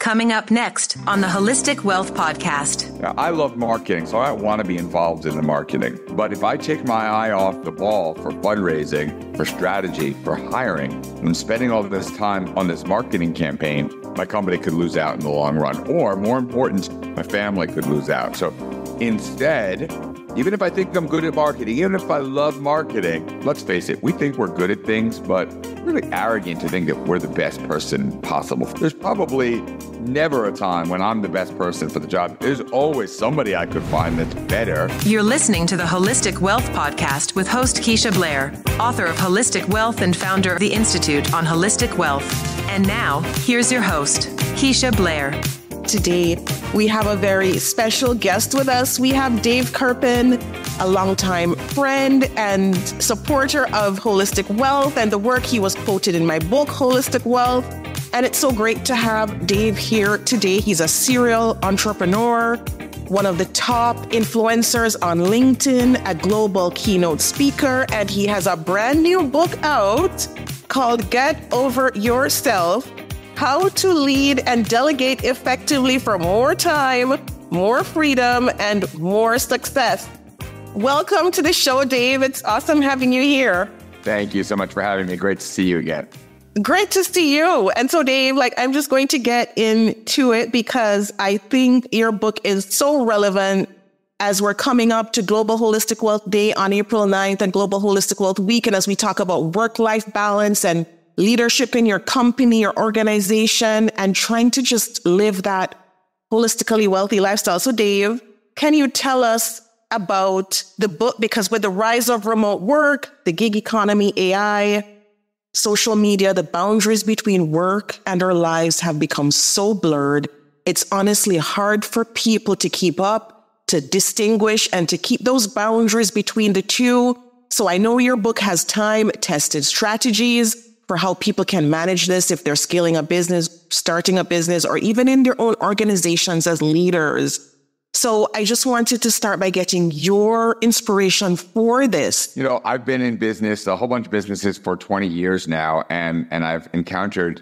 Coming up next on the Holistic Wealth Podcast. Now, I love marketing, so I want to be involved in the marketing. But if I take my eye off the ball for fundraising, for strategy, for hiring, and spending all this time on this marketing campaign, my company could lose out in the long run. Or, more important, my family could lose out. So instead, even if I think I'm good at marketing, even if I love marketing, let's face it, we think we're good at things, but really arrogant to think that we're the best person possible. There's probably never a time when I'm the best person for the job. There's always somebody I could find that's better. You're listening to the Holistic Wealth Podcast with host Keisha Blair, author of Holistic Wealth and founder of the Institute on Holistic Wealth. And now, here's your host, Keisha Blair. Today, we have a very special guest with us. We have Dave Kerpen, a longtime friend and supporter of Holistic Wealth and the work he was quoted in my book, Holistic Wealth. And it's so great to have Dave here today. He's a serial entrepreneur, one of the top influencers on LinkedIn, a global keynote speaker, and he has a brand new book out called Get Over Yourself: How to Lead and Delegate Effectively for More Time, More Freedom, and More Success. Welcome to the show, Dave. It's awesome having you here. Thank you so much for having me. Great to see you again. Great to see you. And so, Dave, I'm just going to get into it because I think your book is so relevant as we're coming up to Global Holistic Wealth Day on April 9th and Global Holistic Wealth Week. And as we talk about work-life balance and leadership in your company, your organization, and trying to just live that holistically wealthy lifestyle. So, Dave, can you tell us about the book? Because with the rise of remote work, the gig economy, AI, social media, the boundaries between work and our lives have become so blurred. It's honestly hard for people to keep up, to distinguish, and to keep those boundaries between the two. So I know your book has time-tested strategies for how people can manage this if they're scaling a business, starting a business, or even in their own organizations as leaders. So I just wanted to start by getting your inspiration for this. You know, I've been in business, a whole bunch of businesses for 20 years now, and I've encountered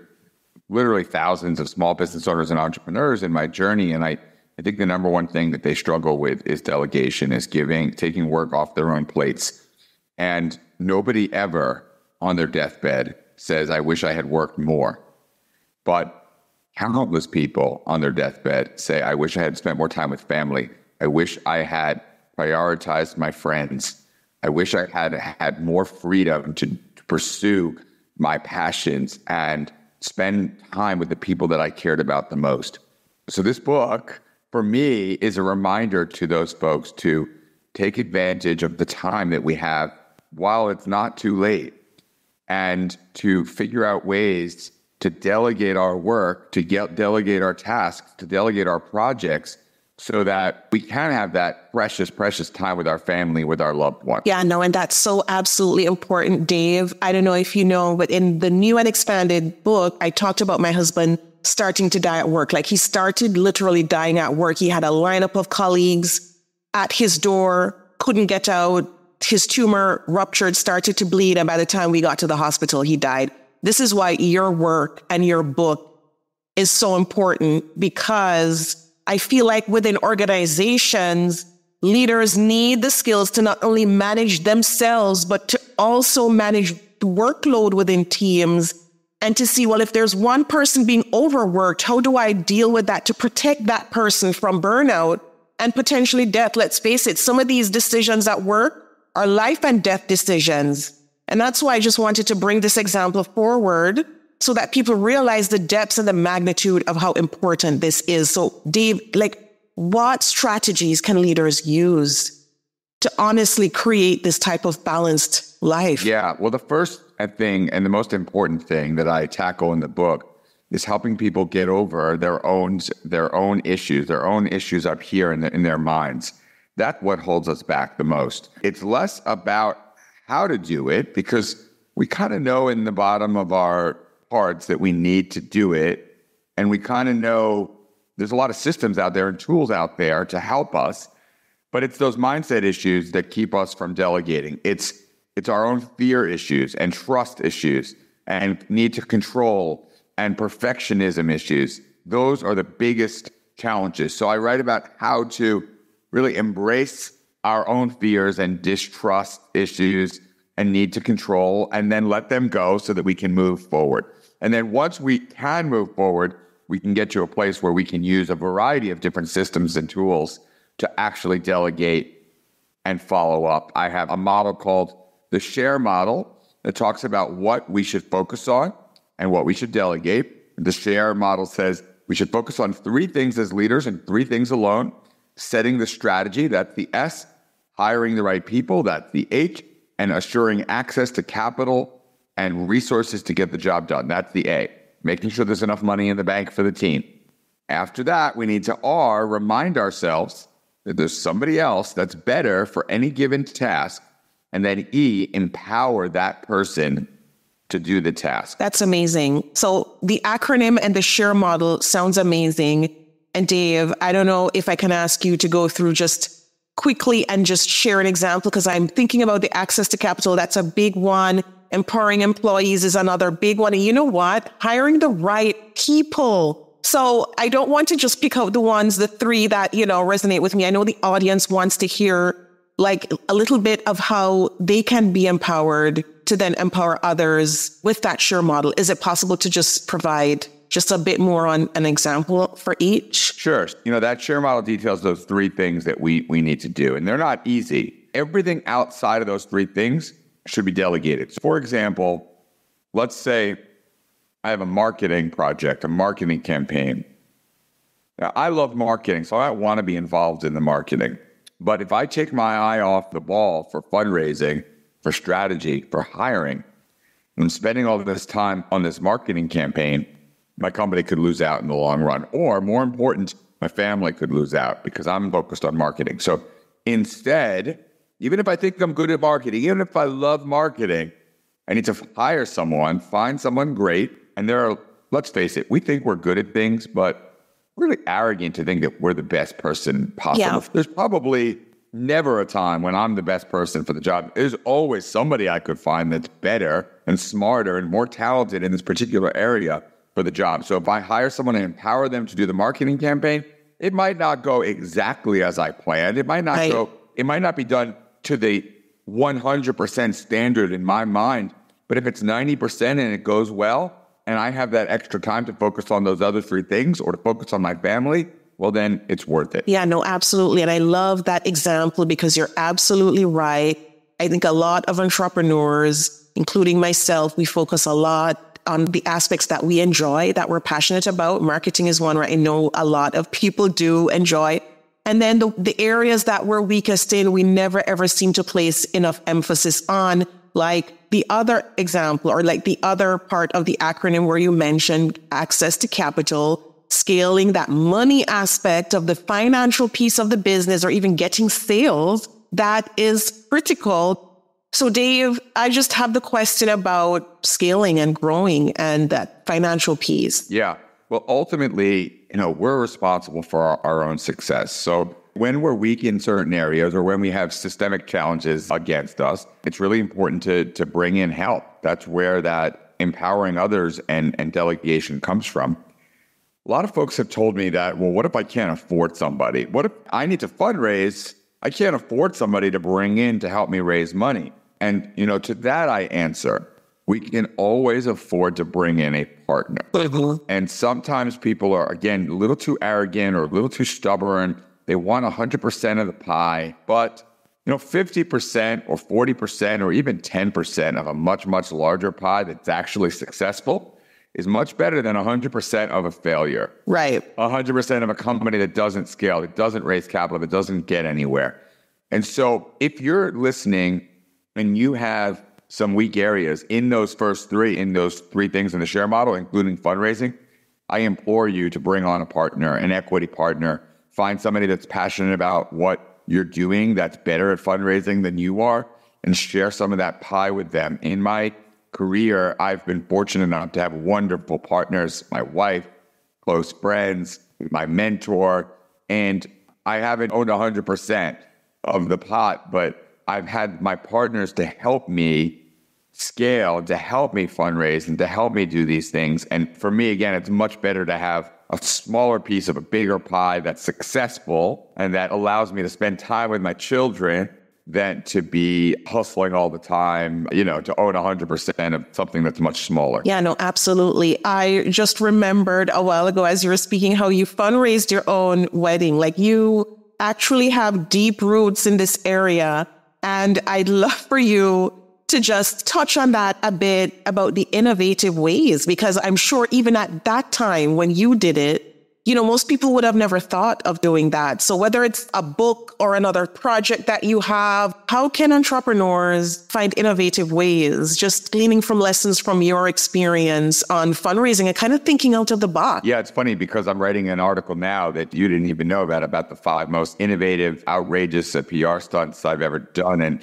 literally thousands of small business owners and entrepreneurs in my journey. And I think the number one thing that they struggle with is delegation, is taking work off their own plates. And nobody ever on their deathbed says, I wish I had worked more. But countless people on their deathbed say, I wish I had spent more time with family. I wish I had prioritized my friends. I wish I had more freedom to pursue my passions and spend time with the people that I cared about the most. So this book, for me, is a reminder to those folks to take advantage of the time that we have while it's not too late, and to figure out ways to delegate our work, to delegate our tasks, to delegate our projects so that we can have that precious, precious time with our family, with our loved ones. Yeah, no, and that's so absolutely important, Dave. I don't know if you know, but in the new and expanded book, I talked about my husband starting to die at work. He started literally dying at work. He had a lineup of colleagues at his door, couldn't get out. His tumor ruptured, started to bleed. And by the time we got to the hospital, he died. This is why your work and your book is so important, because I feel like within organizations, leaders need the skills to not only manage themselves, but to also manage the workload within teams and to see, well, if there's one person being overworked, how do I deal with that to protect that person from burnout and potentially death? Let's face it, some of these decisions at work are life and death decisions. And that's why I just wanted to bring this example forward so that people realize the depths and the magnitude of how important this is. So Dave, what strategies can leaders use to honestly create this type of balanced life? Yeah, well, the first thing and the most important thing that I tackle in the book is helping people get over their own issues up here in their minds. That's what holds us back the most. It's less about how to do it, because we kind of know in the bottom of our hearts that we need to do it. And we kind of know there's a lot of systems out there and tools out there to help us. But it's those mindset issues that keep us from delegating. It's our own fear issues and trust issues and need to control and perfectionism issues those are the biggest challenges. So I write about how to really embrace our own fears and distrust issues and need to control, and then let them go so that we can move forward. And then once we can move forward, we can get to a place where we can use a variety of different systems and tools to actually delegate and follow up. I have a model called the SHARE model that talks about what we should focus on and what we should delegate. The SHARE model says we should focus on 3 things as leaders and 3 things alone. Setting the strategy, that's the S. Hiring the right people, that's the H. And assuring access to capital and resources to get the job done, that's the A. Making sure there's enough money in the bank for the team. After that, we need to R, remind ourselves that there's somebody else that's better for any given task. And then E, empower that person to do the task. That's amazing. So the acronym and the SHARE model sounds amazing. And Dave, I don't know if I can ask you to go through just quickly and just share an example, because I'm thinking about the access to capital. That's a big one. Empowering employees is another big one. And you know what? Hiring the right people. So I don't want to just pick out the 3 that, resonate with me. I know the audience wants to hear like a little bit of how they can be empowered to then empower others with that SHARE model. Is it possible to just provide just a bit more on an example for each? Sure. That SHARE model details those 3 things that we need to do, and they're not easy. Everything outside of those 3 things should be delegated. So for example, let's say I have a marketing project, a marketing campaign. Now, I love marketing, so I want to be involved in the marketing. But if I take my eye off the ball for fundraising, for strategy, for hiring, and spending all this time on this marketing campaign, my company could lose out in the long run. Or more important, my family could lose out because I'm focused on marketing. So instead, even if I think I'm good at marketing, even if I love marketing, I need to hire someone, find someone great. And let's face it, we think we're good at things, but we're really arrogant to think that we're the best person possible. Yeah. There's probably never a time when I'm the best person for the job. There's always somebody I could find that's better and smarter and more talented in this particular area for the job. So if I hire someone and empower them to do the marketing campaign, it might not go exactly as I planned. It might not be done to the 100% standard in my mind. But if it's 90% and it goes well, and I have that extra time to focus on those other 3 things or to focus on my family, well, then it's worth it. Yeah, no, absolutely. And I love that example because you're absolutely right. I think a lot of entrepreneurs, including myself, we focus a lot on the aspects that we enjoy, that we're passionate about. Marketing is one where I know a lot of people do enjoy. And then the areas that we're weakest in, we never ever seem to place enough emphasis on, like the other example or like the other part of the acronym where you mentioned access to capital, scaling that money aspect of the financial piece of the business, or even getting sales. That is critical. So Dave, I just have the question about scaling and growing and that financial piece. Yeah. Well, ultimately, we're responsible for our own success. So when we're weak in certain areas or when we have systemic challenges against us, it's really important to bring in help. That's where that empowering others and delegation comes from. A lot of folks have told me that, well, what if I can't afford somebody? What if I need to fundraise? I can't afford somebody to bring in to help me raise money. And, to that I answer, we can always afford to bring in a partner. And sometimes people are, again, a little too arrogant or a little too stubborn. They want 100% of the pie, but 50% or 40% or even 10% of a much, much larger pie that's actually successful is much better than 100% of a failure. Right. 100% of a company that doesn't scale, that doesn't raise capital, that doesn't get anywhere. And so if you're listening and you have some weak areas in those first 3, in those 3 things in the SHARE model, including fundraising, I implore you to bring on a partner, an equity partner. Find somebody that's passionate about what you're doing, that's better at fundraising than you are, and share some of that pie with them. In my career, I've been fortunate enough to have wonderful partners, my wife, close friends, my mentor, and I haven't owned 100% of the pot, but I've had my partners to help me scale, to help me fundraise, and to help me do these things. And for me, again, it's much better to have a smaller piece of a bigger pie that's successful and that allows me to spend time with my children than to be hustling all the time, to own 100% of something that's much smaller. Yeah, no, absolutely. I just remembered a while ago as you were speaking how you fundraised your own wedding. Like, you actually have deep roots in this area. And I'd love for you to just touch on that a bit about the innovative ways, because I'm sure even at that time when you did it, most people would have never thought of doing that. So whether it's a book or another project that you have, how can entrepreneurs find innovative ways, just gleaning from lessons from your experience on fundraising and kind of thinking out of the box? Yeah, it's funny because I'm writing an article now that you didn't even know about the 5 most innovative, outrageous PR stunts I've ever done. And,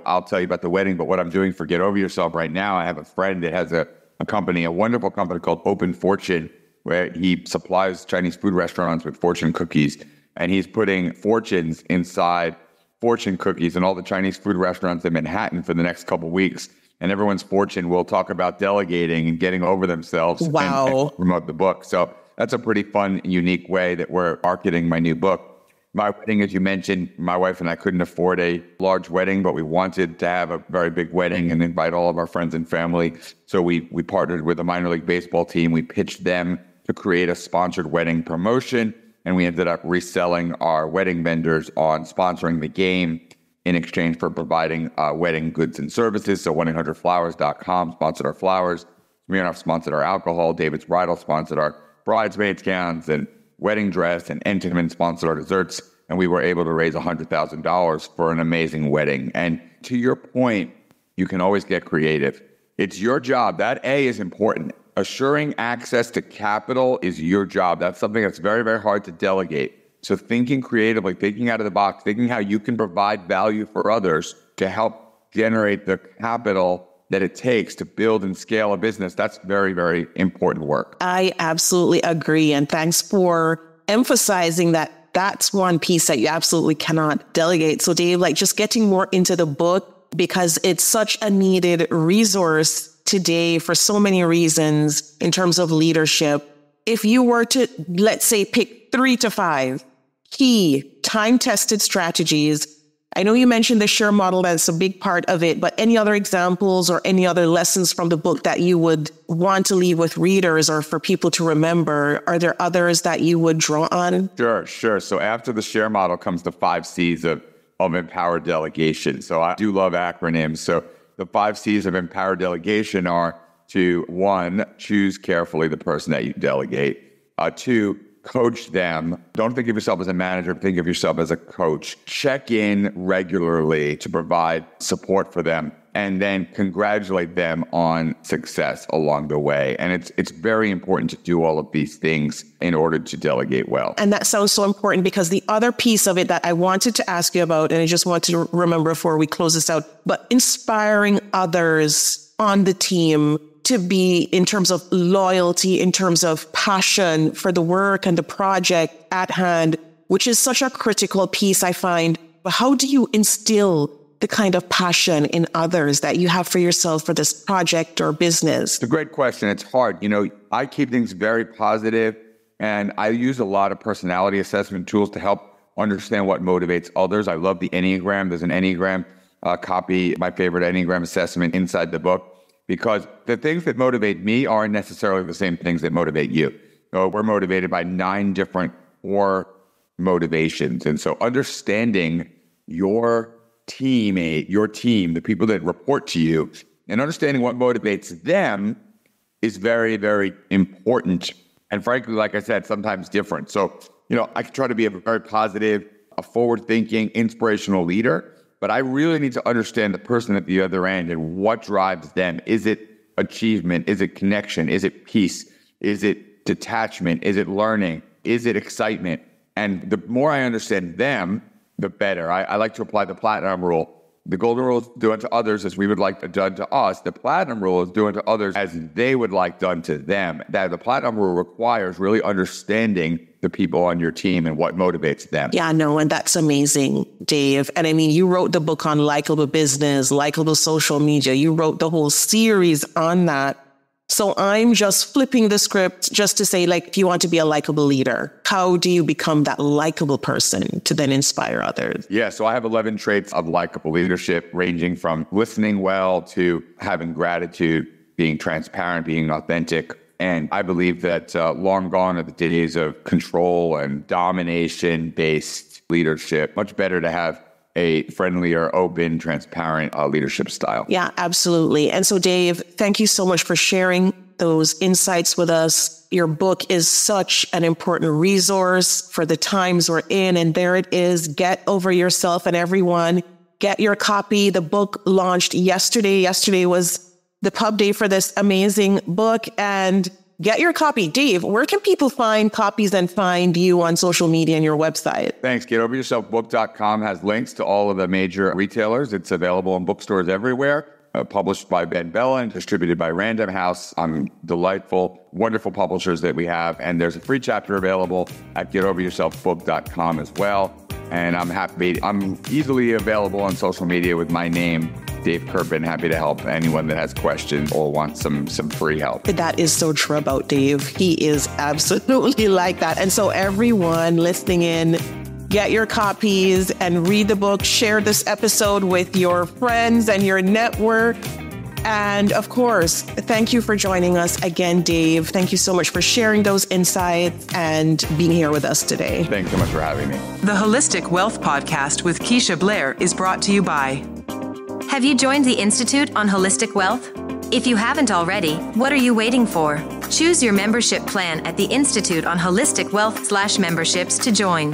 I'll tell you about the wedding, but what I'm doing for Get Over Yourself right now, I have a friend that has a company, a wonderful company called Open Fortune, where he supplies Chinese food restaurants with fortune cookies. And he's putting fortunes inside fortune cookies in all the Chinese food restaurants in Manhattan for the next couple of weeks. And everyone's fortune will talk about delegating and getting over themselves. Wow. And promote the book. So that's a pretty fun, unique way that we're marketing my new book. My wedding, as you mentioned, my wife and I couldn't afford a large wedding, but we wanted to have a very big wedding and invite all of our friends and family. So we partnered with a minor league baseball team. We pitched them to create a sponsored wedding promotion, and we ended up reselling our wedding vendors on sponsoring the game in exchange for providing wedding goods and services. So 1-800-Flowers.com sponsored our flowers. Smirnoff sponsored our alcohol. David's Bridal sponsored our bridesmaids gowns and wedding dress, and Entenmann sponsored our desserts. And we were able to raise $100,000 for an amazing wedding. And to your point, you can always get creative. It's your job. That A is important. Assuring access to capital is your job. That's something that's very, very hard to delegate. So thinking creatively, thinking out of the box, thinking how you can provide value for others to help generate the capital that it takes to build and scale a business, that's very, very important work. I absolutely agree. And thanks for emphasizing that that's one piece that you absolutely cannot delegate. So Dave, just getting more into the book, because it's such a needed resource today for so many reasons in terms of leadership. If you were to, let's say, pick 3 to 5 key time-tested strategies, I know you mentioned the share model, that's a big part of it, but any other examples or any other lessons from the book that you would want to leave with readers or for people to remember? Are there others that you would draw on? Sure. So after the share model comes the 5 C's of empowered delegation. So I do love acronyms. So the 5 C's of empowered delegation are to 1, choose carefully the person that you delegate. 2, coach them. Don't think of yourself as a manager. Think of yourself as a coach. Check in regularly to provide support for them, and then congratulate them on success along the way. And it's very important to do all of these things in order to delegate well. And that sounds so important, because the other piece of it that I wanted to ask you about, and I just want to remember before we close this out, but inspiring others on the team to be, in terms of loyalty, in terms of passion for the work and the project at hand, which is such a critical piece, I find. But how do you instill the kind of passion in others that you have for yourself for this project or business? It's a great question. It's hard. I keep things very positive, and I use a lot of personality assessment tools to help understand what motivates others. I love the Enneagram. There's an Enneagram copy, my favorite Enneagram assessment inside the book, because the things that motivate me aren't necessarily the same things that motivate you. We're motivated by 9 different core motivations. And so understanding your teammate, your team, the people that report to you, and understanding what motivates them is very, very important. And frankly, like I said, sometimes different. So, I can try to be a very positive, a forward-thinking, inspirational leader, but I really need to understand the person at the other end and what drives them. Is it achievement? Is it connection? Is it peace? Is it detachment? Is it learning? Is it excitement? And the more I understand them, the better. I like to apply the platinum rule. The golden rule is do unto others as we would like done to us. The platinum rule is do unto others as they would like done to them. That the platinum rule requires really understanding the people on your team and what motivates them. Yeah, no, and that's amazing, Dave. And I mean, you wrote the book on likable business, likable social media. You wrote the whole series on that. So I'm just flipping the script just to say, like, if you want to be a likable leader, how do you become that likable person to then inspire others? Yeah, so I have 11 traits of likable leadership, ranging from listening well to having gratitude, being transparent, being authentic. And I believe that long gone are the days of control and domination-based leadership. Much better to have a friendlier, open, transparent leadership style. Yeah, absolutely. And so, Dave, thank you so much for sharing those insights with us. Your book is such an important resource for the times we're in. And there it is. Get Over Yourself, and everyone, get your copy. The book launched yesterday. Yesterday was the pub day for this amazing book. And get your copy. Dave, where can people find copies and find you on social media and your website? Thanks. GetOverYourselfBook.com has links to all of the major retailers. It's available in bookstores everywhere. Published by Ben Bella and distributed by Random House. Delightful, wonderful publishers that we have. And there's a free chapter available at GetOverYourselfBook.com as well. And I'm easily available on social media with my name, Dave Kerpen. Happy to help anyone that has questions or wants some free help. That is so true about Dave. He is absolutely like that. And so everyone listening in, get your copies and read the book. Share this episode with your friends and your network. And of course, thank you for joining us again, Dave. Thank you so much for sharing those insights and being here with us today. Thanks so much for having me. The Holistic Wealth Podcast with Keisha Blair is brought to you by... Have you joined the Institute on Holistic Wealth? If you haven't already, what are you waiting for? Choose your membership plan at the Institute on Holistic Wealth/memberships to join.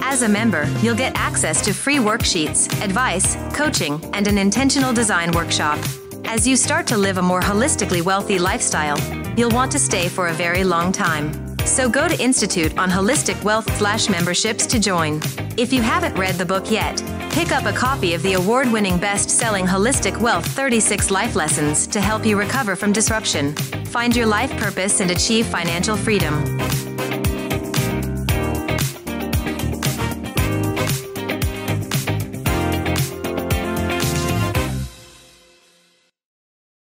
As a member, you'll get access to free worksheets, advice, coaching, and an intentional design workshop. As you start to live a more holistically wealthy lifestyle, you'll want to stay for a very long time. So go to Institute on Holistic Wealth/memberships to join. If you haven't read the book yet, pick up a copy of the award-winning best-selling Holistic Wealth 36 Life Lessons to help you recover from disruption, find your life purpose, and achieve financial freedom.